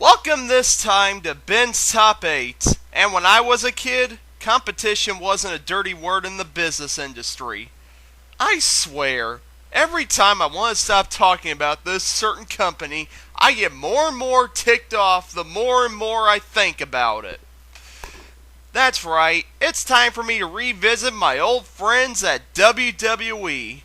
Welcome this time to Ben's Top 8. And when I was a kid, competition wasn't a dirty word in the business industry. I swear, every time I want to stop talking about this certain company, I get more and more ticked off the more and more I think about it. That's right, it's time for me to revisit my old friends at WWE.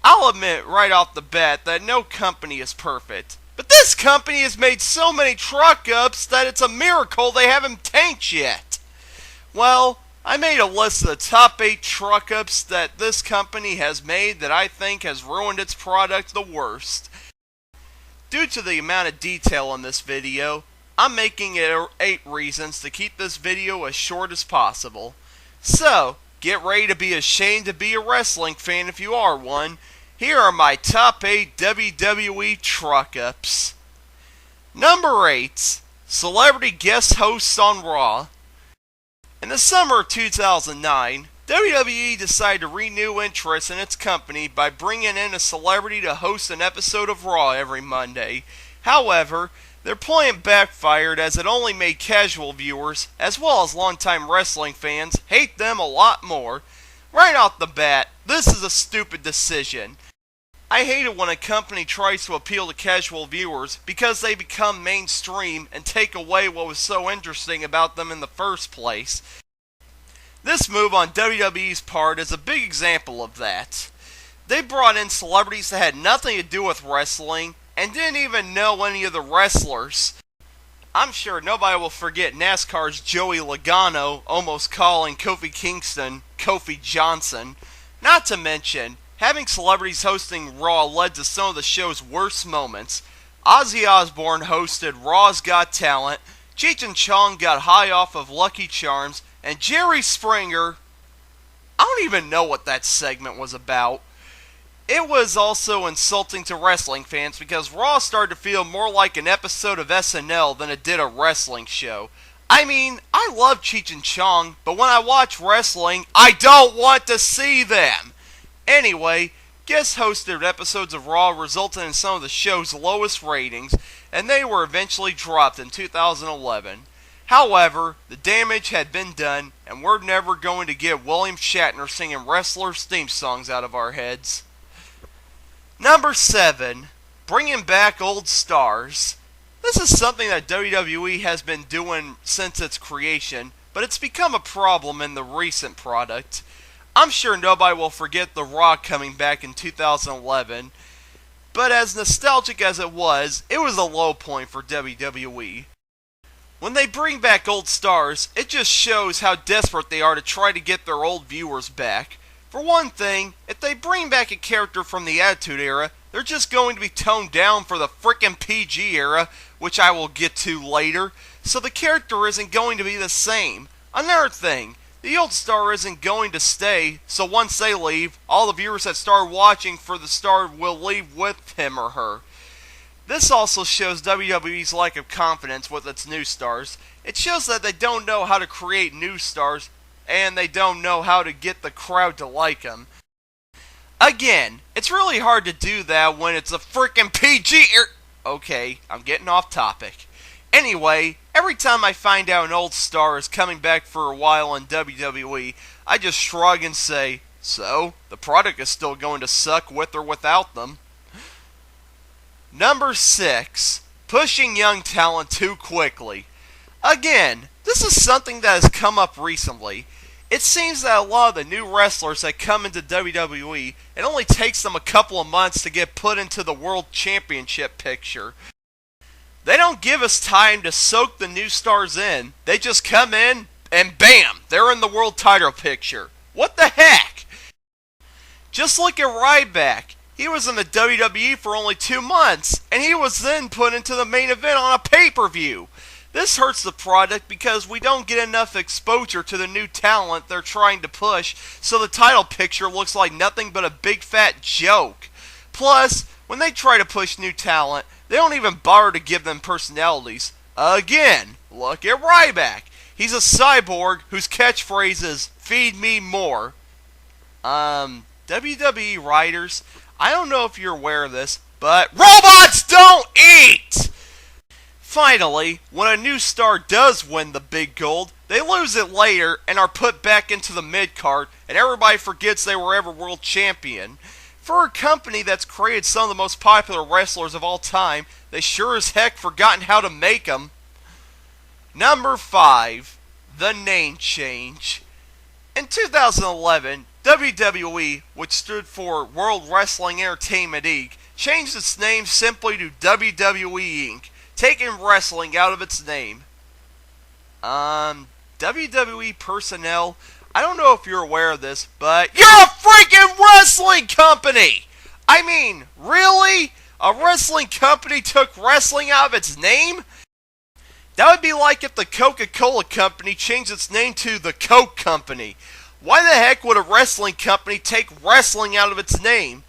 I'll admit right off the bat that no company is perfect. But this company has made so many truck-ups that it's a miracle they haven't tanked yet. Well, I made a list of the top 8 truck-ups that this company has made that I think has ruined its product the worst. Due to the amount of detail in this video, I'm making it 8 reasons to keep this video as short as possible. So, get ready to be ashamed to be a wrestling fan if you are one. Here are my top 8 WWE truck-ups. Number 8. Celebrity guest hosts on Raw. In the summer of 2009, WWE decided to renew interest in its company by bringing in a celebrity to host an episode of Raw every Monday. However, their plan backfired as it only made casual viewers, as well as longtime wrestling fans, hate them a lot more. Right off the bat, this is a stupid decision. I hate it when a company tries to appeal to casual viewers because they become mainstream and take away what was so interesting about them in the first place. This move on WWE's part is a big example of that. They brought in celebrities that had nothing to do with wrestling and didn't even know any of the wrestlers. I'm sure nobody will forget NASCAR's Joey Logano almost calling Kofi Kingston Kofi Johnson. Not to mention, having celebrities hosting Raw led to some of the show's worst moments. Ozzy Osbourne hosted Raw's Got Talent, Cheech and Chong got high off of Lucky Charms, and Jerry Springer, I don't even know what that segment was about. It was also insulting to wrestling fans because Raw started to feel more like an episode of SNL than it did a wrestling show. I mean, I love Cheech and Chong, but when I watch wrestling, I don't want to see them. Anyway, guest hosted episodes of Raw resulted in some of the show's lowest ratings, and they were eventually dropped in 2011. However, the damage had been done, and we're never going to get William Shatner singing wrestlers' theme songs out of our heads. Number 7. Bringing back old stars. This is something that WWE has been doing since its creation, but it's become a problem in the recent product. I'm sure nobody will forget The Rock coming back in 2011, but as nostalgic as it was a low point for WWE. When they bring back old stars, it just shows how desperate they are to try to get their old viewers back. For one thing, if they bring back a character from the Attitude Era, they're just going to be toned down for the frickin' PG era, which I will get to later, so the character isn't going to be the same. Another thing, the old star isn't going to stay, so once they leave, all the viewers that start watching for the star will leave with him or her. This also shows WWE's lack of confidence with its new stars. It shows that they don't know how to create new stars, and they don't know how to get the crowd to like them. Again, it's really hard to do that when it's a frickin' PG Okay, I'm getting off topic. Anyway, every time I find out an old star is coming back for a while in WWE, I just shrug and say, so, the product is still going to suck with or without them. Number 6. Pushing young talent too quickly. Again, this is something that has come up recently. It seems that a lot of the new wrestlers that come into WWE, it only takes them a couple of months to get put into the World Championship picture. They don't give us time to soak the new stars in. They just come in, and bam, they're in the world title picture. What the heck? Just look at Ryback. He was in the WWE for only 2 months, and he was then put into the main event on a pay-per-view. This hurts the product because we don't get enough exposure to the new talent they're trying to push, so the title picture looks like nothing but a big fat joke. Plus, when they try to push new talent, they don't even bother to give them personalities. Again, look at Ryback. He's a cyborg whose catchphrase is, "Feed me more." WWE writers, I don't know if you're aware of this, but robots don't eat! Finally, when a new star does win the big gold, they lose it later and are put back into the mid-card, and everybody forgets they were ever world champion. For a company that's created some of the most popular wrestlers of all time, they sure as heck forgotten how to make them. Number 5. The name change. In 2011, WWE, which stood for World Wrestling Entertainment Inc., changed its name simply to WWE Inc., taking wrestling out of its name. WWE personnel, I don't know if you're aware of this, but you're a freaking wrestling company! I mean, really? A wrestling company took wrestling out of its name? That would be like if the Coca-Cola Company changed its name to the Coke Company. Why the heck would a wrestling company take wrestling out of its name?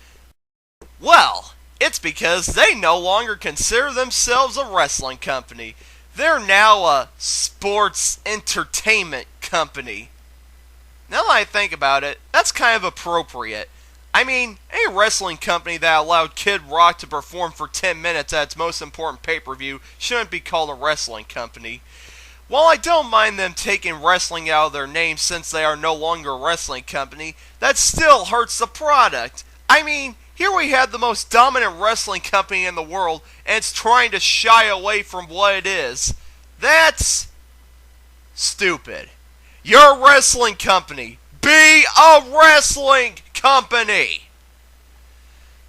Well, it's because they no longer consider themselves a wrestling company. They're now a sports entertainment company. Now that I think about it, that's kind of appropriate. I mean, any wrestling company that allowed Kid Rock to perform for 10 minutes at its most important pay-per-view shouldn't be called a wrestling company. While I don't mind them taking wrestling out of their name since they are no longer a wrestling company, that still hurts the product. I mean, here we have the most dominant wrestling company in the world, and it's trying to shy away from what it is. That's stupid. You're a wrestling company. Be a wrestling company!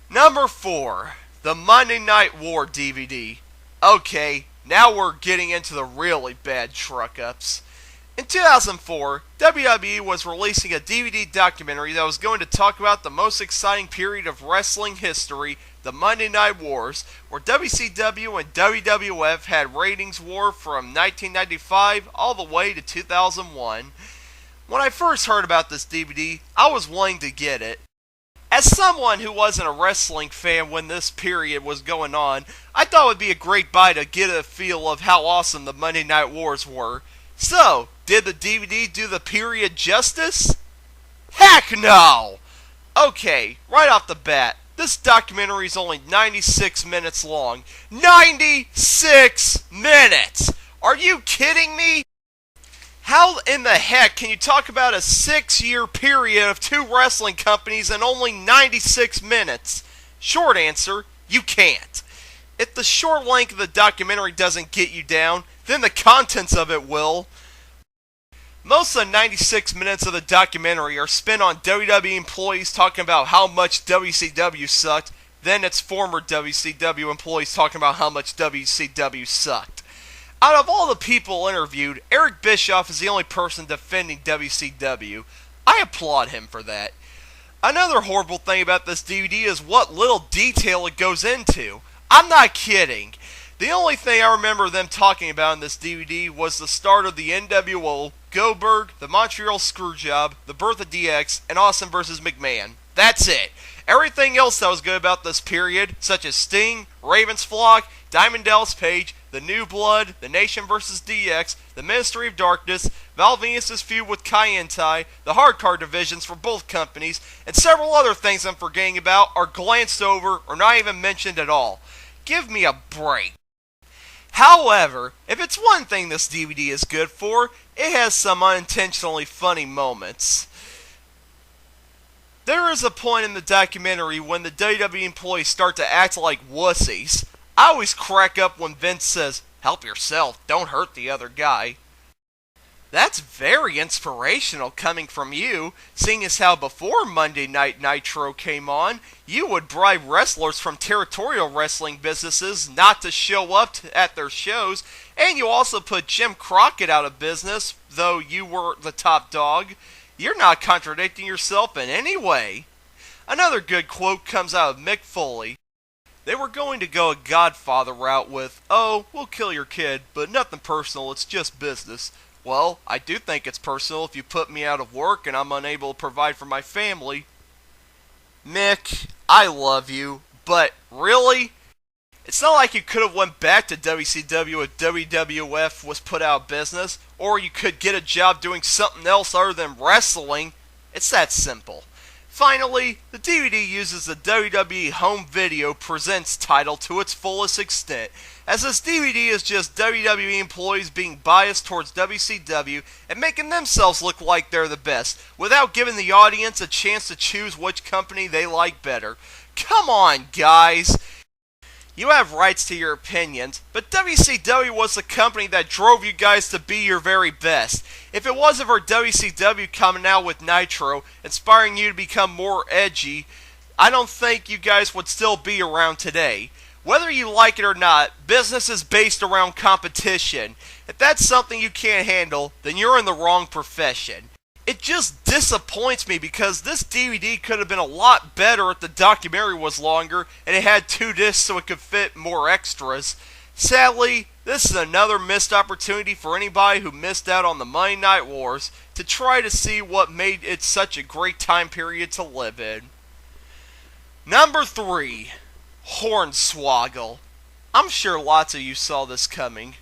Number 4. The Monday Night War DVD. Okay, now we're getting into the really bad truck-ups. In 2004, WWE was releasing a DVD documentary that was going to talk about the most exciting period of wrestling history, the Monday Night Wars, where WCW and WWF had ratings war from 1995 all the way to 2001. When I first heard about this DVD, I was wanting to get it. As someone who wasn't a wrestling fan when this period was going on, I thought it would be a great buy to get a feel of how awesome the Monday Night Wars were. So, did the DVD do the period justice? Heck no! Okay, right off the bat, this documentary is only 96 minutes long. 96 minutes! Are you kidding me? How in the heck can you talk about a 6-year period of 2 wrestling companies in only 96 minutes? Short answer, you can't. If the short length of the documentary doesn't get you down, then the contents of it will. Most of the 96 minutes of the documentary are spent on WWE employees talking about how much WCW sucked, then its former WCW employees talking about how much WCW sucked. Out of all the people interviewed, Eric Bischoff is the only person defending WCW. I applaud him for that. Another horrible thing about this DVD is what little detail it goes into. I'm not kidding. The only thing I remember them talking about in this DVD was the start of the NWO, Goldberg, the Montreal Screwjob, the birth of DX, and Austin vs. McMahon. That's it. Everything else that was good about this period, such as Sting, Ravensflock, Diamond Dallas Page, The New Blood, The Nation vs. DX, The Ministry of Darkness, Val Venus' feud with Kaientai, the hardcore divisions for both companies, and several other things I'm forgetting about are glanced over or not even mentioned at all. Give me a break. However, if it's one thing this DVD is good for, it has some unintentionally funny moments. There is a point in the documentary when the WWE employees start to act like wussies. I always crack up when Vince says, "Help yourself, don't hurt the other guy." That's very inspirational coming from you, seeing as how before Monday Night Nitro came on, you would bribe wrestlers from territorial wrestling businesses not to show up at their shows, and you also put Jim Crockett out of business, though you were the top dog. You're not contradicting yourself in any way. Another good quote comes out of Mick Foley. They were going to go a Godfather route with, "Oh, we'll kill your kid, but nothing personal, it's just business." Well, I do think it's personal if you put me out of work and I'm unable to provide for my family. Mick, I love you, but really? It's not like you could have went back to WCW if WWF was put out of business, or you could get a job doing something else other than wrestling. It's that simple. Finally, the DVD uses the WWE Home Video Presents title to its fullest extent. as this DVD is just WWE employees being biased towards WCW and making themselves look like they're the best, without giving the audience a chance to choose which company they like better. Come on, guys! You have rights to your opinions, but WCW was the company that drove you guys to be your very best. If it wasn't for WCW coming out with Nitro, inspiring you to become more edgy, I don't think you guys would still be around today. Whether you like it or not, business is based around competition. If that's something you can't handle, then you're in the wrong profession. It just disappoints me because this DVD could have been a lot better if the documentary was longer and it had 2 discs so it could fit more extras. Sadly, this is another missed opportunity for anybody who missed out on the Monday Night Wars to try to see what made it such a great time period to live in. Number 3. Hornswoggle. I'm sure lots of you saw this coming.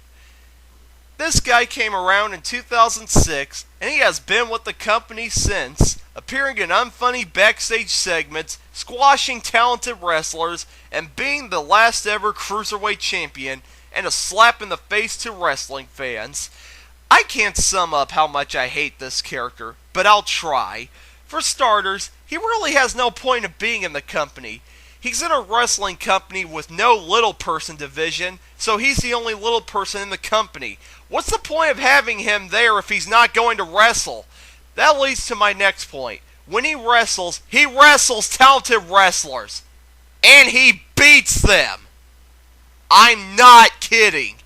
This guy came around in 2006, and he has been with the company since, appearing in unfunny backstage segments, squashing talented wrestlers, and being the last ever Cruiserweight Champion, and a slap in the face to wrestling fans. I can't sum up how much I hate this character, but I'll try. For starters, he really has no point of being in the company. He's in a wrestling company with no little person division, so he's the only little person in the company. What's the point of having him there if he's not going to wrestle? That leads to my next point. When he wrestles talented wrestlers. And he beats them. I'm not kidding.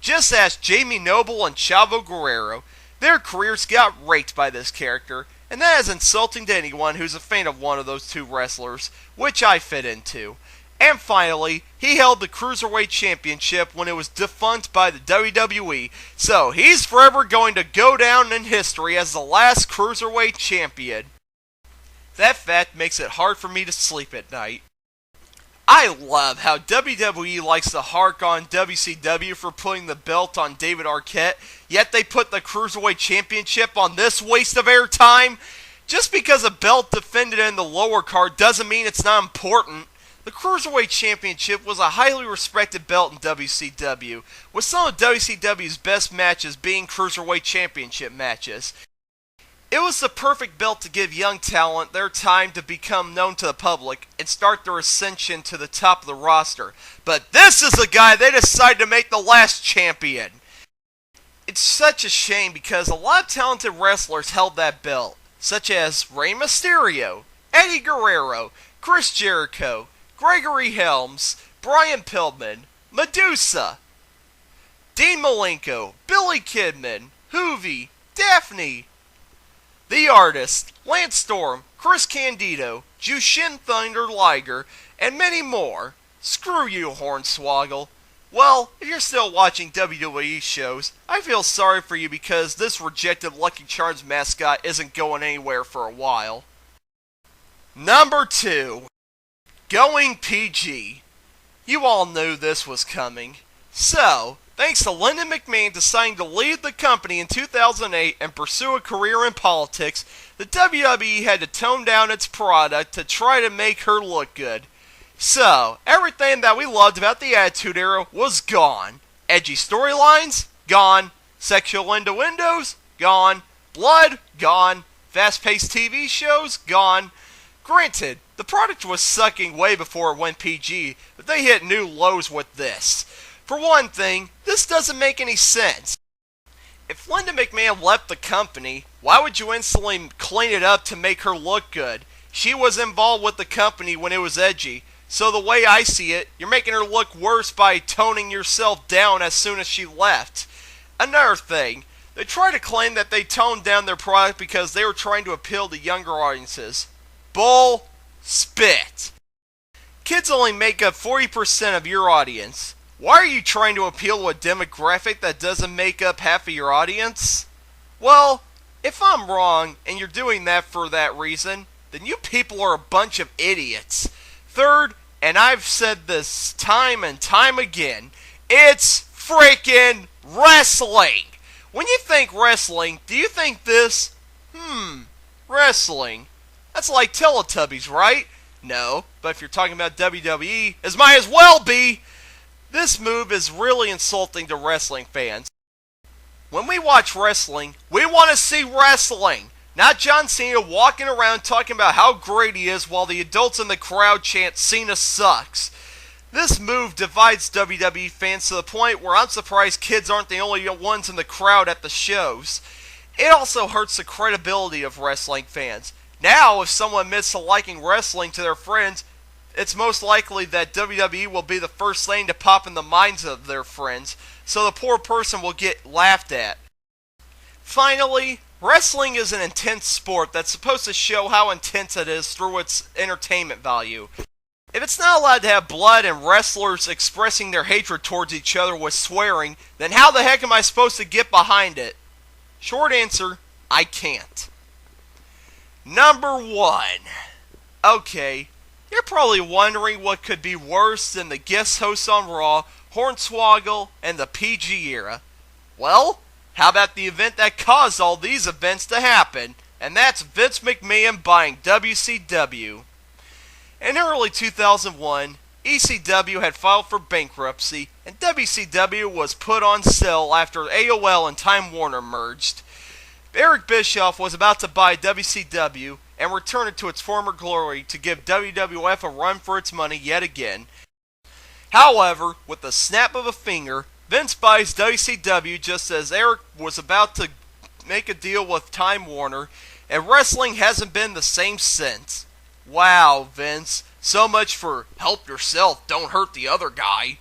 Just ask Jamie Noble and Chavo Guerrero. Their careers got raked by this character. And that is insulting to anyone who's a fan of one of those 2 wrestlers, which I fit into. And finally, he held the Cruiserweight Championship when it was defunct by the WWE, so he's forever going to go down in history as the last Cruiserweight Champion. That fact makes it hard for me to sleep at night. I love how WWE likes to hark on WCW for putting the belt on David Arquette, yet they put the Cruiserweight Championship on this waste of airtime. Just because a belt defended in the lower card doesn't mean it's not important. The Cruiserweight Championship was a highly respected belt in WCW, with some of WCW's best matches being Cruiserweight Championship matches. It was the perfect belt to give young talent their time to become known to the public and start their ascension to the top of the roster. But this is the guy they decided to make the last champion. It's such a shame because a lot of talented wrestlers held that belt, such as Rey Mysterio, Eddie Guerrero, Chris Jericho, Gregory Helms, Brian Pillman, Medusa, Dean Malenko, Billy Kidman, Hoovy, Daphne, The Artist, Lance Storm, Chris Candido, Jushin Thunder Liger, and many more. Screw you, Hornswoggle. Well, if you're still watching WWE shows, I feel sorry for you because this rejected Lucky Charms mascot isn't going anywhere for a while. Number 2. Going PG. You all knew this was coming. So, thanks to Lyndon McMahon deciding to leave the company in 2008 and pursue a career in politics, the WWE had to tone down its product to try to make her look good. So, everything that we loved about the Attitude Era was gone. Edgy storylines? Gone. Sexual innuendos? Gone. Blood? Gone. Fast-paced TV shows? Gone. Granted, the product was sucking way before it went PG, but they hit new lows with this. For one thing, this doesn't make any sense. If Linda McMahon left the company, why would you instantly clean it up to make her look good? She was involved with the company when it was edgy, so the way I see it, you're making her look worse by toning yourself down as soon as she left. Another thing, they try to claim that they toned down their product because they were trying to appeal to younger audiences. Bull spit. Kids only make up 40% of your audience. Why are you trying to appeal to a demographic that doesn't make up half of your audience? Well, if I'm wrong and you're doing that for that reason, then you people are a bunch of idiots. Third, and I've said this time and time again, it's freaking wrestling. When you think wrestling, do you think this? Wrestling. That's like Teletubbies, right? No, but if you're talking about WWE, it might as well be. This move is really insulting to wrestling fans. When we watch wrestling, we want to see wrestling, not John Cena walking around talking about how great he is while the adults in the crowd chant Cena sucks. This move divides WWE fans to the point where I'm surprised kids aren't the only ones in the crowd at the shows. It also hurts the credibility of wrestling fans. Now, if someone admits to liking wrestling to their friends, it's most likely that WWE will be the first thing to pop in the minds of their friends, so the poor person will get laughed at. Finally, wrestling is an intense sport that's supposed to show how intense it is through its entertainment value. If it's not allowed to have blood and wrestlers expressing their hatred towards each other with swearing, then how the heck am I supposed to get behind it? Short answer, I can't. Number 1. Okay, you're probably wondering what could be worse than the guest hosts on Raw, Hornswoggle, and the PG era. Well, how about the event that caused all these events to happen? And that's Vince McMahon buying WCW. In early 2001, ECW had filed for bankruptcy, and WCW was put on sale after AOL and Time Warner merged. Eric Bischoff was about to buy WCW and return it to its former glory to give WWF a run for its money yet again. However, with the snap of a finger, Vince buys WCW just as Eric was about to make a deal with Time Warner, and wrestling hasn't been the same since. Wow, Vince. So much for help yourself, don't hurt the other guy.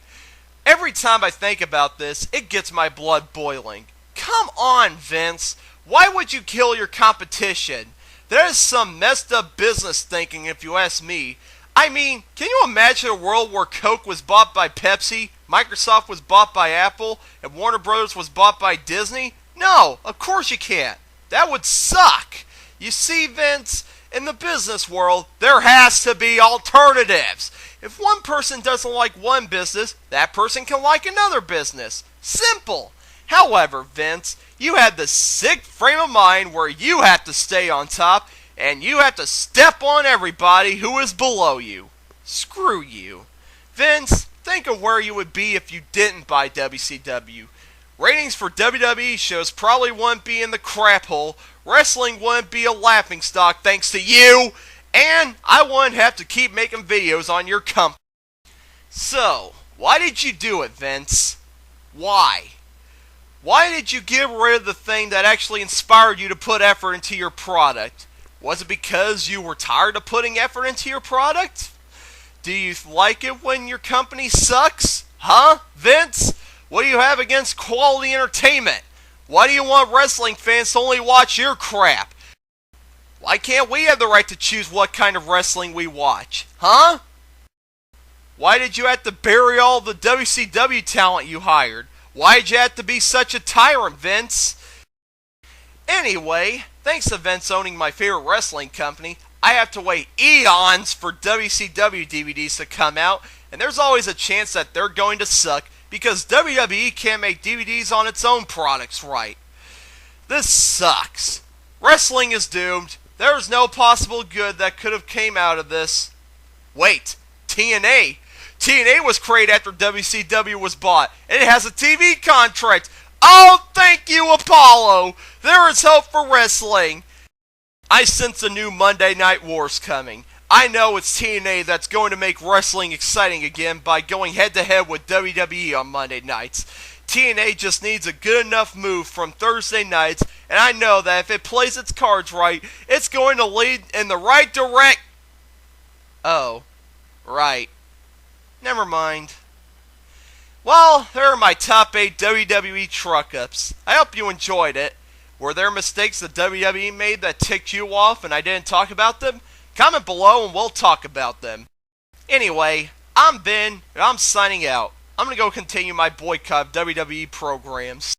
Every time I think about this, it gets my blood boiling. Come on, Vince. Why would you kill your competition? That is some messed up business thinking if you ask me. I mean, can you imagine a world where Coke was bought by Pepsi, Microsoft was bought by Apple, and Warner Brothers was bought by Disney? No, of course you can't. That would suck. You see, Vince, in the business world, there has to be alternatives. If one person doesn't like one business, that person can like another business. Simple. However, Vince, you have the sick frame of mind where you have to stay on top, and you have to step on everybody who is below you. Screw you. Vince, think of where you would be if you didn't buy WCW. Ratings for WWE shows probably wouldn't be in the crap hole, wrestling wouldn't be a laughingstock thanks to you, and I wouldn't have to keep making videos on your company. So, why did you do it, Vince? Why? Why did you get rid of the thing that actually inspired you to put effort into your product? Was it because you were tired of putting effort into your product? Do you like it when your company sucks? Huh, Vince? What do you have against quality entertainment? Why do you want wrestling fans to only watch your crap? Why can't we have the right to choose what kind of wrestling we watch? Huh? Why did you have to bury all the WCW talent you hired? Why did you have to be such a tyrant, Vince? Anyway, thanks to Vince owning my favorite wrestling company, I have to wait eons for WCW DVDs to come out, and there's always a chance that they're going to suck because WWE can't make DVDs on its own products right. This sucks. Wrestling is doomed. There's no possible good that could have came out of this. Wait, TNA. TNA was created after WCW was bought, and it has a TV contract. Oh, thank you, Apollo. There is hope for wrestling. I sense a new Monday Night Wars coming. I know it's TNA that's going to make wrestling exciting again by going head-to-head with WWE on Monday nights. TNA just needs a good enough move from Thursday nights, and I know that if it plays its cards right, it's going to lead in the right direct... Oh, right. Never mind. Well, there are my top 8 WWE truck-ups. I hope you enjoyed it. Were there mistakes that WWE made that ticked you off and I didn't talk about them? Comment below and we'll talk about them. Anyway, I'm Ben, and I'm signing out. I'm going to go continue my boycott of WWE programs.